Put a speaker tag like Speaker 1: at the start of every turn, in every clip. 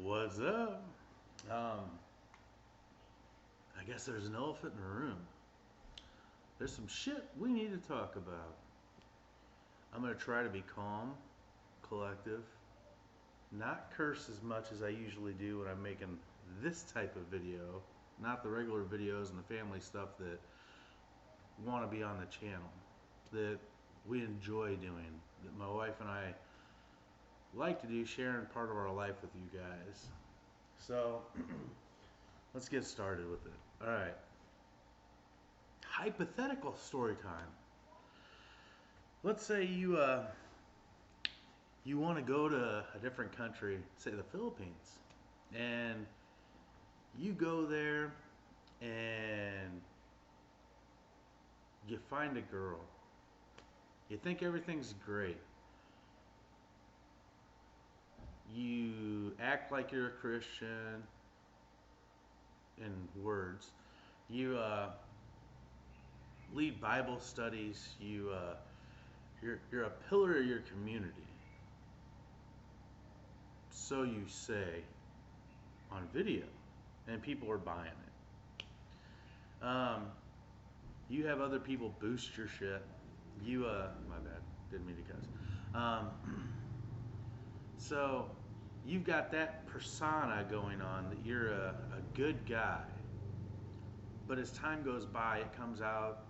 Speaker 1: What's up? Um, I guess there's an elephant in the room. There's some shit we need to talk about. I'm going to try to be calm, collective, not curse as much as I usually do when I'm making this type of video, not the regular videos and the family stuff that want to be on the channel, that we enjoy doing, that my wife and I like to do, sharing part of our life with you guys. So, let's get started with it. All right. Hypothetical story time. Let's say you want to go to a different country, say the Philippines, and you go there and you find a girl. You think everything's great. You act like you're a Christian in words. You lead Bible studies. You're a pillar of your community. So you say on video, and people are buying it. You have other people boost your shit. My bad, didn't mean to cuss. Um, so you've got that persona going on that you're a good guy. But as time goes by, it comes out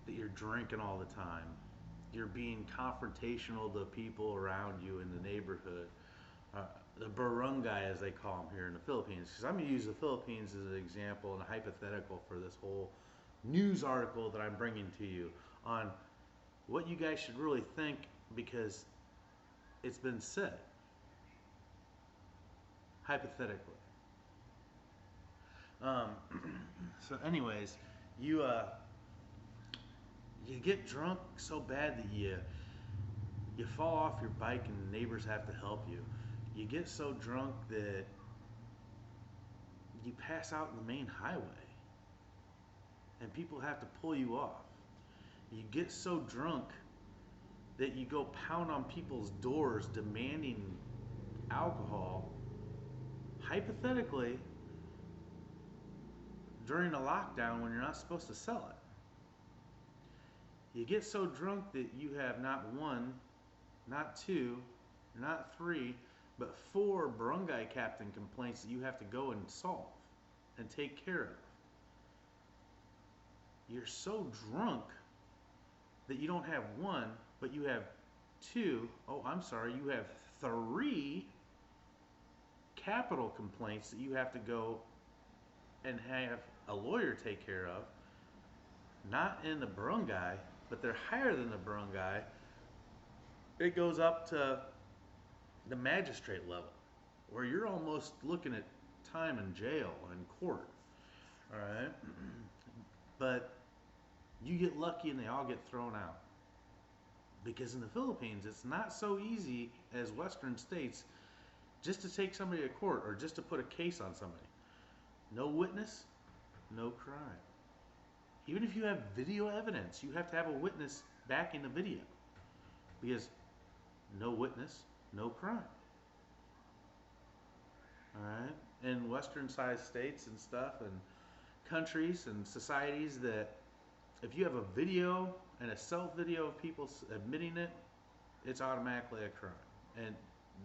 Speaker 1: that you're drinking all the time. You're being confrontational to people around you in the neighborhood. Uh, the barangay, as they call them here in the Philippines, because I'm going to use the Philippines as an example and a hypothetical for this whole news article that I'm bringing to you on what you guys should really think, because it's been said hypothetically. Um, so, anyways, you you get drunk so bad that you fall off your bike and the neighbors have to help you. You get so drunk that you pass out in the main highway and people have to pull you off. You get so drunk that you go pound on people's doors demanding alcohol, hypothetically, during a lockdown when you're not supposed to sell it. You get so drunk that you have not one, not two, not three, but four barangay captain complaints that you have to go and solve and take care of. You're so drunk that you don't have one, but you have two, oh, I'm sorry, you have three capital complaints that you have to go and have a lawyer take care of. Not in the barangay, but they're higher than the barangay. It goes up to the magistrate level, where you're almost looking at time in jail and court. All right, but you get lucky and they all get thrown out, because in the Philippines it's not so easy as Western states just to take somebody to court or just to put a case on somebody. No witness, no crime. Even if you have video evidence, you have to have a witness backing the video, because no witness, no crime. All right, in Western-sized states and stuff, and countries and societies, that if you have a video and a self-video of people admitting it, it's automatically a crime, and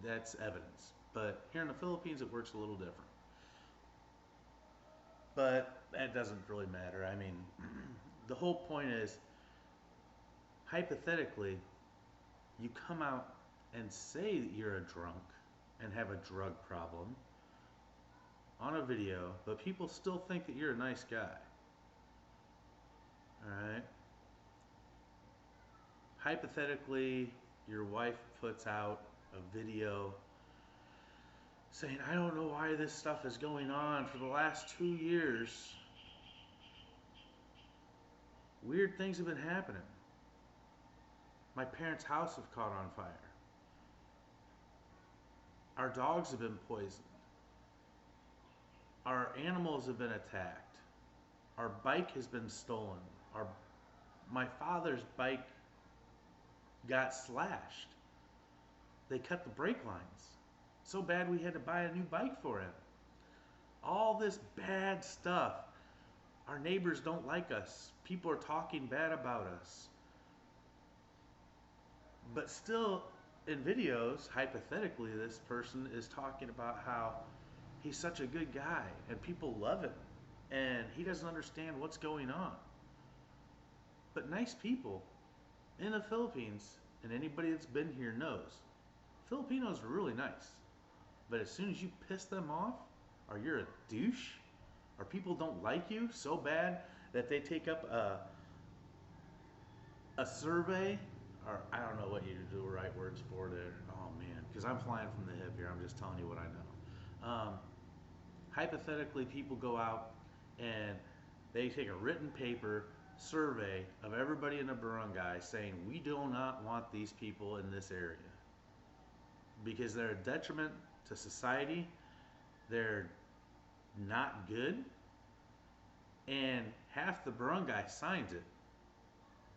Speaker 1: that's evidence. But here in the Philippines, it works a little different. But that doesn't really matter. I mean, the whole point is, hypothetically, you come out and say that you're a drunk and have a drug problem on a video, but people still think that you're a nice guy. Alright? Hypothetically, your wife puts out a video saying, I don't know why this stuff is going on for the last 2 years. Weird things have been happening. My parents' house have caught on fire. Our dogs have been poisoned. Our animals have been attacked. Our bike has been stolen. My father's bike got slashed. They cut the brake lines. So bad we had to buy a new bike for him. All this bad stuff. Our neighbors don't like us. People are talking bad about us. But still, in videos, hypothetically, this person is talking about how he's such a good guy and people love him and he doesn't understand what's going on. But nice people in the Philippines, and anybody that's been here knows, Filipinos are really nice. But as soon as you piss them off, or you're a douche, or people don't like you so bad that they take up a survey, or I don't know what you do the right words for there. Oh man, because I'm flying from the hip here. I'm just telling you what I know. Hypothetically, people go out and they take a written paper survey of everybody in the barangay saying we do not want these people in this area because they're a detriment to society, they're not good, and half the barangay signs it.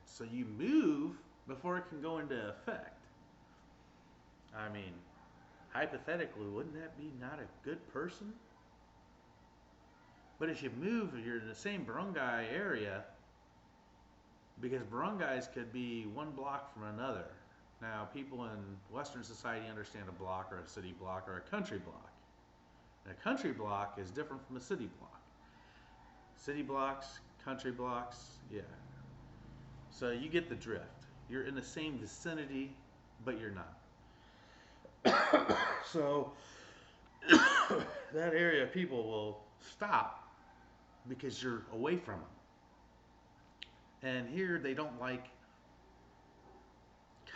Speaker 1: So you move before it can go into effect. I mean, hypothetically, wouldn't that be not a good person? But if you move, you're in the same barangay area, because barangays could be one block from another. Now, people in Western society understand a block or a city block or a country block. And a country block is different from a city block. City blocks, country blocks, yeah. So you get the drift. You're in the same vicinity, but you're not. So that area of people will stop because you're away from them. And here they don't like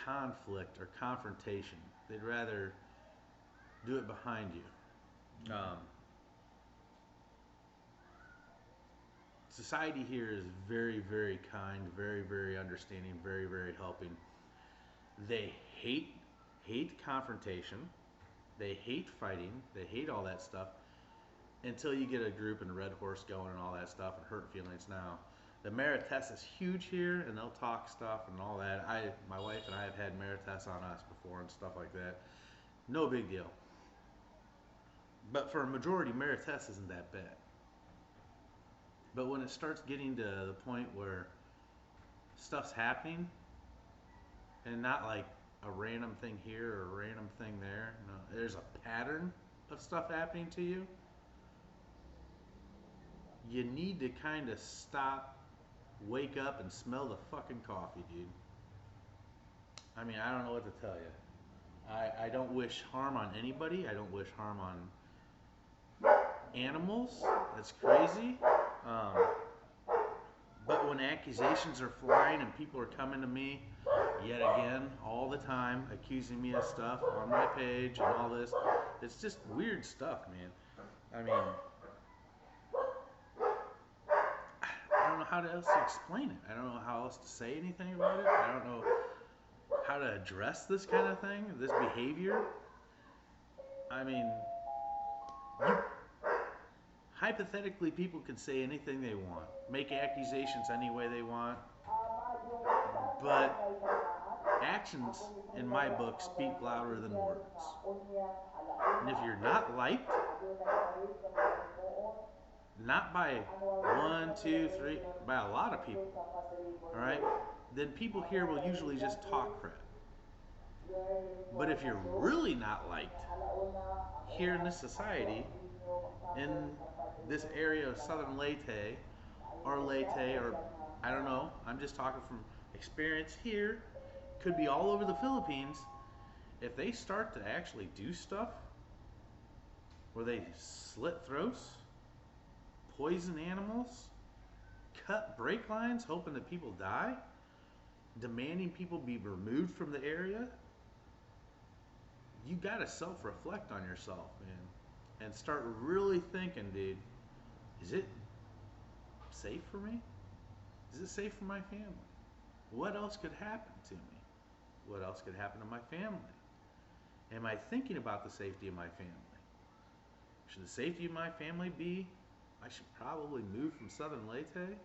Speaker 1: conflict or confrontation. They'd rather do it behind you. Society here is very, very kind, very, very understanding, very, very helping. They hate confrontation. They hate fighting. They hate all that stuff until you get a group and a red horse going and all that stuff and hurt feelings. Now, the Marites is huge here, and they'll talk stuff and all that. My wife and I have had Marites on us before and stuff like that. No big deal. But for a majority, Marites isn't that bad. But when it starts getting to the point where stuff's happening, and not like a random thing here or a random thing there, no, there's a pattern of stuff happening to you, you need to kind of stop, wake up, and smell the fucking coffee, dude. I mean, I don't know what to tell you. I don't wish harm on anybody. I don't wish harm on animals. That's crazy. But when accusations are flying and people are coming to me yet again all the time accusing me of stuff on my page and all this, it's just weird stuff, man. I mean, I don't know how else to explain it. I don't know how else to say anything about it. I don't know how to address this kind of thing, this behavior. I mean, hypothetically, people can say anything they want, make accusations any way they want, but actions, in my book, speak louder than words. And if you're not liked, not by one, two, three, by a lot of people, all right, then people here will usually just talk crap. But if you're really not liked here in this society, in this area of Southern Leyte, or I don't know, I'm just talking from experience here, could be all over the Philippines. If they start to actually do stuff where they slit throats, poison animals, cut brake lines hoping that people die, demanding people be removed from the area, you gotta self-reflect on yourself, man, and start really thinking, dude, is it safe for me? Is it safe for my family? What else could happen to me? What else could happen to my family? Am I thinking about the safety of my family? Should the safety of my family be, I should probably move from Southern Leyte?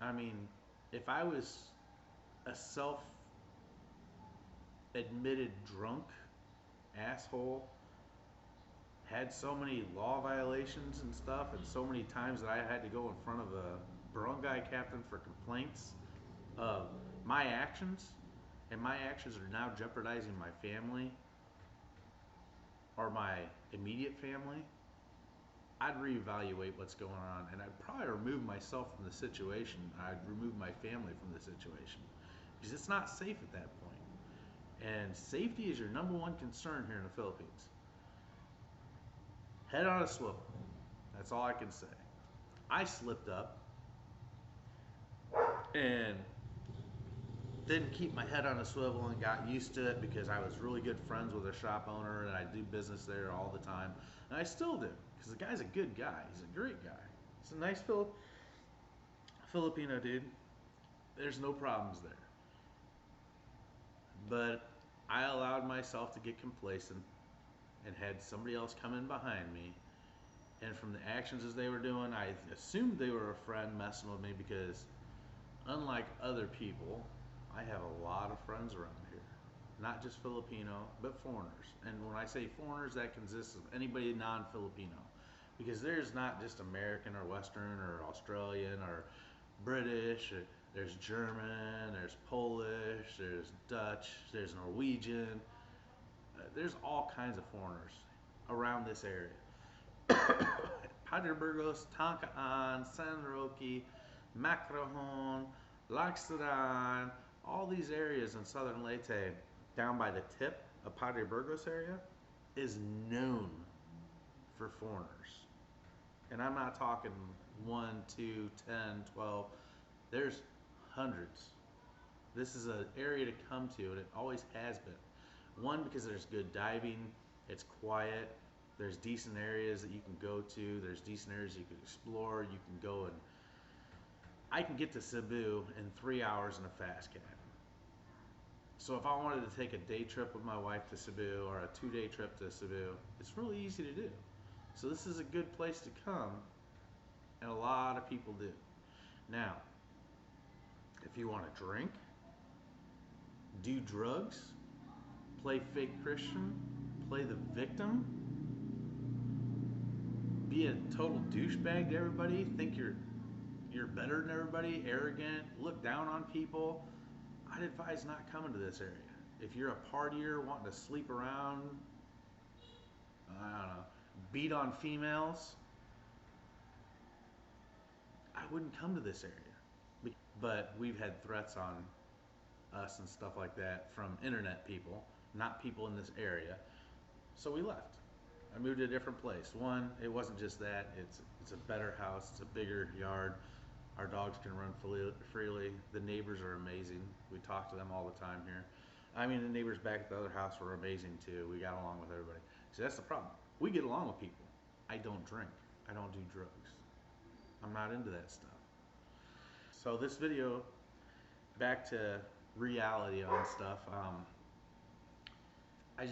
Speaker 1: I mean, if I was a admitted drunk asshole, had so many law violations and stuff, and so many times that I had to go in front of a barangay captain for complaints of my actions, and my actions are now jeopardizing my family or my immediate family, I'd reevaluate what's going on, and I'd probably remove myself from the situation. I'd remove my family from the situation because it's not safe at that point. And safety is your number one concern here in the Philippines. Head on a swivel. That's all I can say. I slipped up and didn't keep my head on a swivel and got used to it because I was really good friends with a shop owner and I do business there all the time. And I still do because the guy's a good guy. He's a great guy. He's a nice Filipino dude. There's no problems there. But I allowed myself to get complacent and had somebody else come in behind me. And from the actions as they were doing, I assumed they were a friend messing with me because unlike other people, I have a lot of friends around here. Not just Filipino, but foreigners. And when I say foreigners, that consists of anybody non-Filipino. Because there's not just American or Western or Australian or British. There's German, there's Polish, there's Dutch, there's Norwegian. There's all kinds of foreigners around this area. Padre Burgos, Tangkaan, San Roque, Macrohon, Laxaran, all these areas in southern Leyte, down by the tip of Padre Burgos area, is known for foreigners. And I'm not talking 1, 2, 10, 12. There's hundreds. This is an area to come to, and it always has been. One, because there's good diving, it's quiet, there's decent areas that you can go to, there's decent areas you can explore, you can go and I can get to Cebu in 3 hours in a fast cab. So if I wanted to take a day trip with my wife to Cebu or a 2-day trip to Cebu, it's really easy to do. So this is a good place to come, and a lot of people do. Now, if you want to drink, do drugs, play fake Christian, play the victim, be a total douchebag to everybody, think you're better than everybody, arrogant, look down on people, I'd advise not coming to this area. If you're a partier wanting to sleep around, I don't know, beat on females, I wouldn't come to this area. But we've had threats on us and stuff like that from internet people, not people in this area. So we left. I moved to a different place. One, it wasn't just that, it's a better house, it's a bigger yard. Our dogs can run freely. The neighbors are amazing. We talk to them all the time here. I mean, the neighbors back at the other house were amazing too. We got along with everybody. See, that's the problem. We get along with people. I don't drink. I don't do drugs. I'm not into that stuff. So this video, back to reality on stuff. I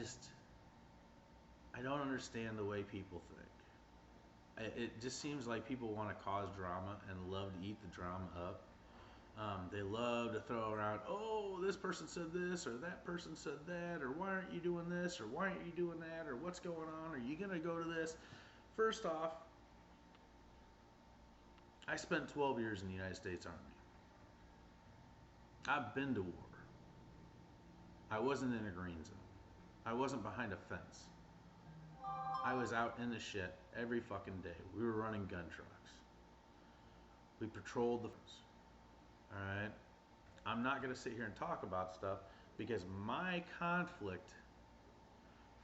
Speaker 1: don't understand the way people think. It just seems like people want to cause drama and love to eat the drama up. They love to throw around, oh, this person said this, or that person said that, or why aren't you doing this, or why aren't you doing that, or what's going on, are you going to go to this? First off, I spent 12 years in the United States Army. I've been to war. I wasn't in a green zone. I wasn't behind a fence. I was out in the shit every fucking day. We were running gun trucks. We patrolled the fence. Alright? I'm not going to sit here and talk about stuff because my conflict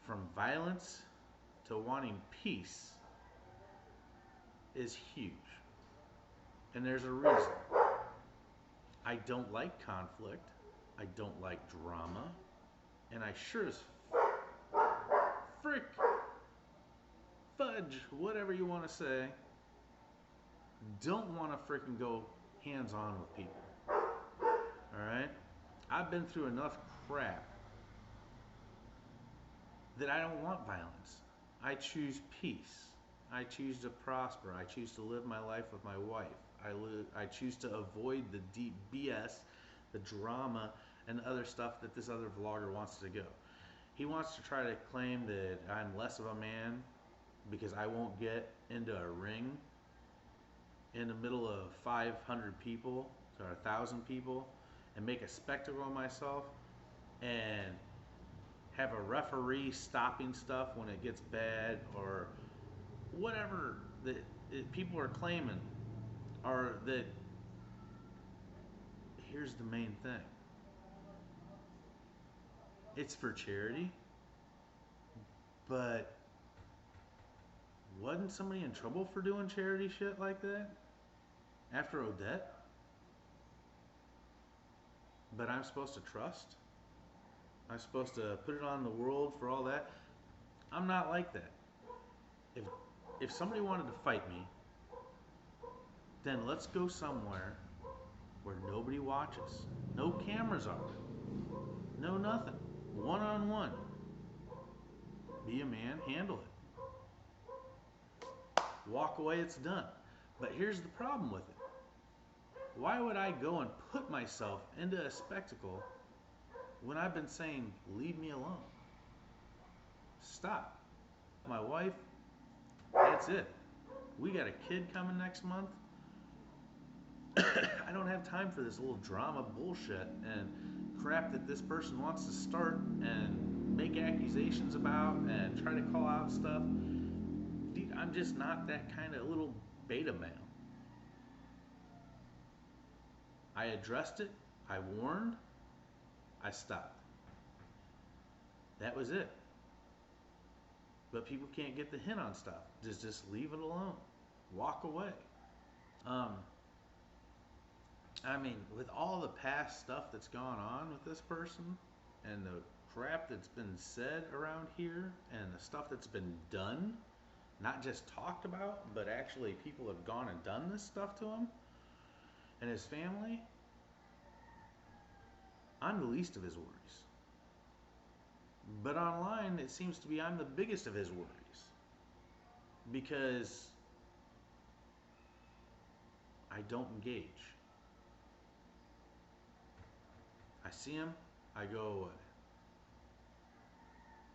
Speaker 1: from violence to wanting peace is huge. And there's a reason. I don't like conflict. I don't like drama. And I sure as frick, fudge, whatever you want to say, don't want to freaking go hands-on with people. Alright? I've been through enough crap that I don't want violence. I choose peace. I choose to prosper. I choose to live my life with my wife. I choose to avoid the deep BS, the drama, and the other stuff that this other vlogger wants to go. He wants to try to claim that I'm less of a man because I won't get into a ring in the middle of 500 people or 1,000 people and make a spectacle of myself and have a referee stopping stuff when it gets bad or whatever that people are claiming. Or that, here's the main thing, it's for charity, but wasn't somebody in trouble for doing charity shit like that after Odette? But I'm supposed to trust? I'm supposed to put it on the world for all that? I'm not like that. If somebody wanted to fight me, then let's go somewhere where nobody watches. No cameras are. No nothing. One-on-one. Be a man, handle it. Walk away, it's done. But here's the problem with it. Why would I go and put myself into a spectacle when I've been saying, leave me alone? Stop. My wife, that's it. We got a kid coming next month. I don't have time for this little drama bullshit and crap that this person wants to start and make accusations about and try to call out stuff. Dude, I'm just not that kind of little beta male. I addressed it, I warned, I stopped. That was it. But people can't get the hint on stuff. Just leave it alone. Walk away. I mean, with all the past stuff that's gone on with this person and the crap that's been said around here and the stuff that's been done, not just talked about, but actually people have gone and done this stuff to him and his family, I'm the least of his worries. But online, it seems to be I'm the biggest of his worries because I don't engage. I see him, I go away.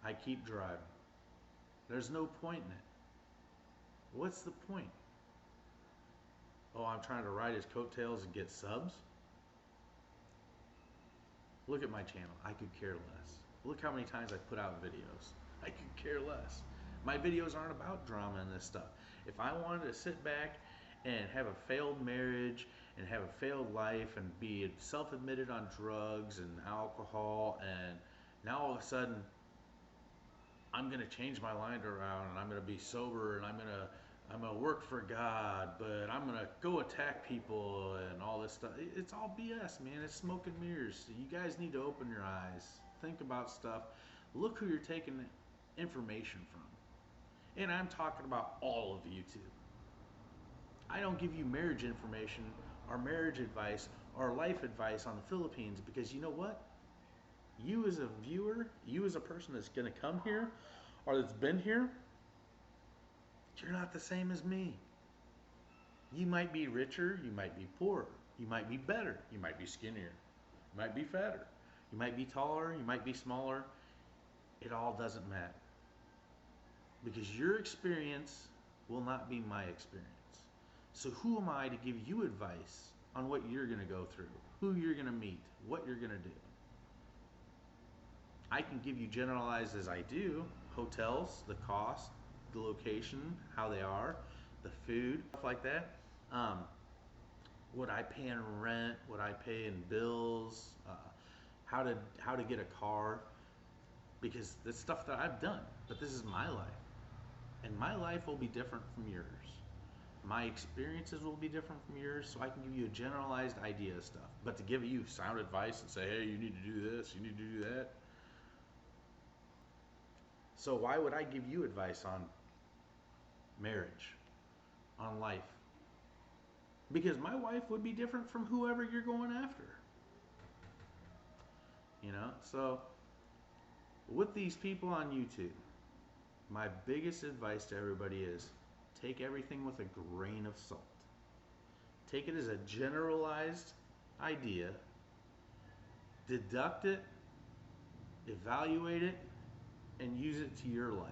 Speaker 1: I keep driving. There's no point in it. What's the point? Oh, I'm trying to ride his coattails and get subs? Look at my channel. I could care less. Look how many times I put out videos. I could care less. My videos aren't about drama and this stuff. If I wanted to sit back and have a failed marriage and have a failed life and be self-admitted on drugs and alcohol, and now all of a sudden I'm gonna change my mind around and I'm gonna be sober and I'm gonna work for God, but I'm gonna go attack people and all this stuff. It's all BS, man. It's smoke and mirrors. You guys need to open your eyes. Think about stuff. Look who you're taking information from. And I'm talking about all of YouTube. I don't give you marriage information or marriage advice or life advice on the Philippines because you know what? You as a viewer, you as a person that's going to come here or that's been here, you're not the same as me. You might be richer, you might be poorer, you might be better, you might be skinnier, you might be fatter, you might be taller, you might be smaller. It all doesn't matter. Because your experience will not be my experience. So who am I to give you advice on what you're going to go through, who you're going to meet, what you're going to do? I can give you generalized as I do, hotels, the cost, the location, how they are, the food, stuff like that. What I pay in rent, what I pay in bills, how to get a car, because that's stuff that I've done, but this is my life. And my life will be different from yours. My experiences will be different from yours, so I can give you a generalized idea of stuff. But to give you sound advice and say, hey, you need to do this, you need to do that. So why would I give you advice on marriage, on life? Because my wife would be different from whoever you're going after. You know, so with these people on YouTube, my biggest advice to everybody is take everything with a grain of salt. Take it as a generalized idea. deduct it, evaluate it, and use it to your life.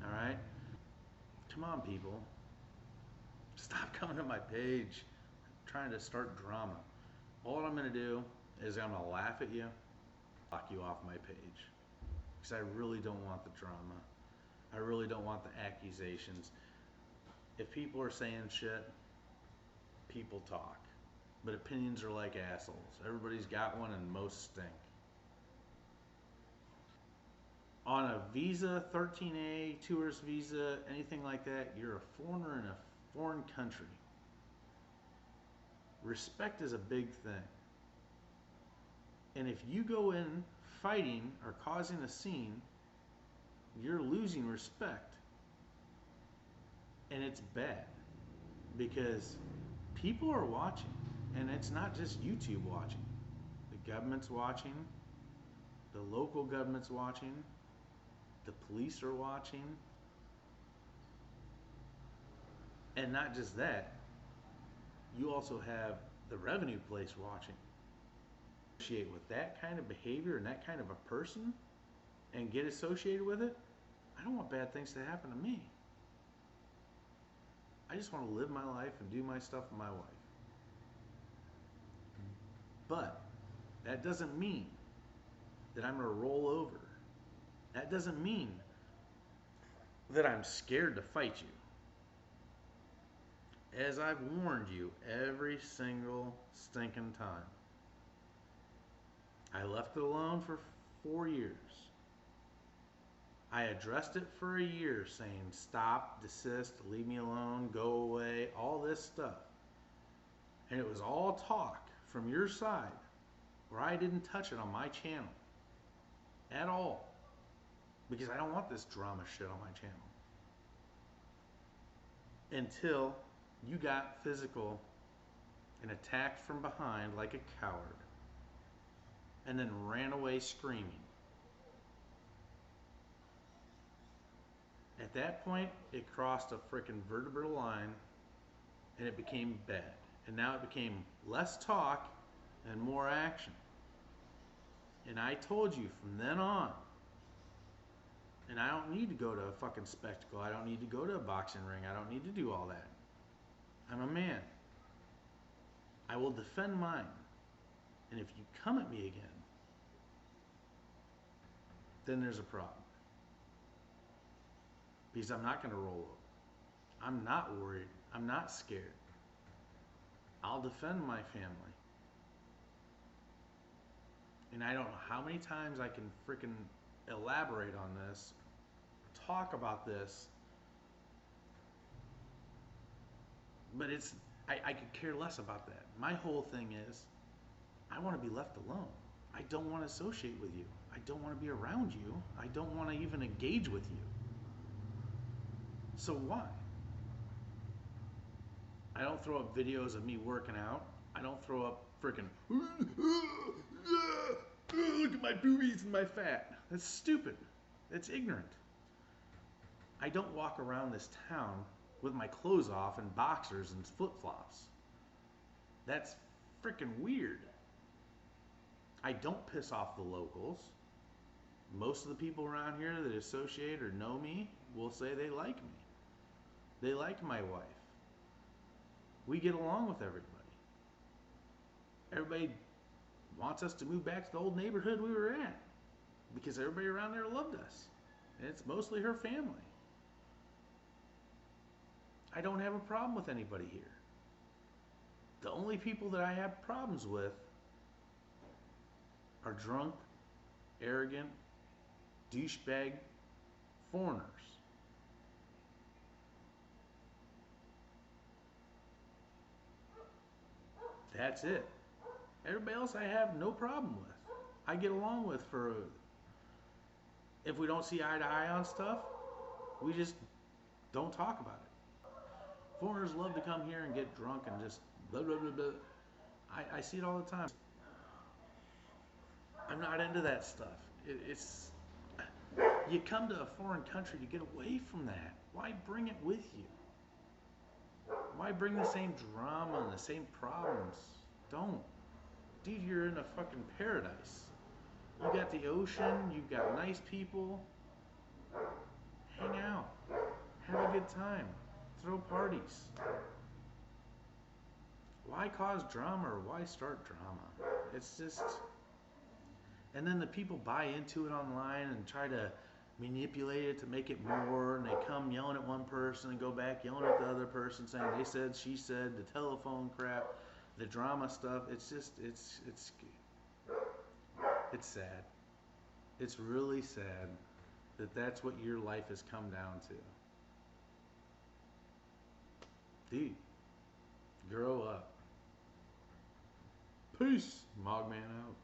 Speaker 1: All right? Come on, people. Stop coming to my page trying to start drama. All I'm going to do is I'm going to laugh at you, block you off my page. Because I really don't want the drama. I really don't want the accusations. If people are saying shit, people talk. But opinions are like assholes. Everybody's got one and most stink. On a visa, 13A, tourist visa, anything like that, you're a foreigner in a foreign country. Respect is a big thing. And if you go in fighting or causing a scene, you're losing respect. And it's bad because people are watching. And it's not just YouTube watching. The government's watching. The local government's watching. The police are watching. And not just that, you also have the revenue place watching. Associate with that kind of behavior and that kind of a person and get associated with it, I don't want bad things to happen to me. I just want to live my life and do my stuff with my wife. But that doesn't mean that I'm going to roll over. That doesn't mean that I'm scared to fight you. As I've warned you every single stinking time. I left it alone for 4 years. I addressed it for a year saying stop, desist, leave me alone, go away, all this stuff. And it was all talk from your side where I didn't touch it on my channel at all because I don't want this drama shit on my channel. Until you got physical and attacked from behind like a coward and then ran away screaming. At that point, it crossed a freaking vertebral line and it became bad. And now it became less talk and more action. And I told you from then on, and I don't need to go to a fucking spectacle. I don't need to go to a boxing ring. I don't need to do all that. I'm a man. I will defend mine. And if you come at me again, then there's a problem. Because I'm not going to roll over. I'm not worried. I'm not scared. I'll defend my family. And I don't know how many times I can freaking elaborate on this, talk about this, but I could care less about that. My whole thing is, I want to be left alone. I don't want to associate with you. I don't want to be around you. I don't want to even engage with you. So why? I don't throw up videos of me working out. I don't throw up freaking, look at my boobies and my fat. That's stupid. That's ignorant. I don't walk around this town with my clothes off and boxers and flip-flops. That's freaking weird. I don't piss off the locals. Most of the people around here that associate or know me will say they like me. They like my wife. We get along with everybody. Everybody wants us to move back to the old neighborhood we were at because everybody around there loved us. And it's mostly her family. I don't have a problem with anybody here. The only people that I have problems with are drunk, arrogant, douchebag foreigners. That's it. Everybody else I have no problem with. I get along with if we don't see eye to eye on stuff, we just don't talk about it. Foreigners love to come here and get drunk and just blah, blah, blah, blah. I see it all the time. I'm not into that stuff. You come to a foreign country to get away from that. Why bring it with Why bring the same drama and the same problems? Don't. dude, you're in a fucking paradise. You got the ocean, you've got nice people. Hang out. Have a good time. Throw parties. Why cause drama or why start drama? It's just. And then the people buy into it online and try to manipulate it to make it more. And they come yelling at one person and go back yelling at the other person saying they said, she said, the telephone crap, the drama stuff. It's just, it's sad. It's really sad that that's what your life has come down to. Dude, grow up. Peace. MOGMAN out.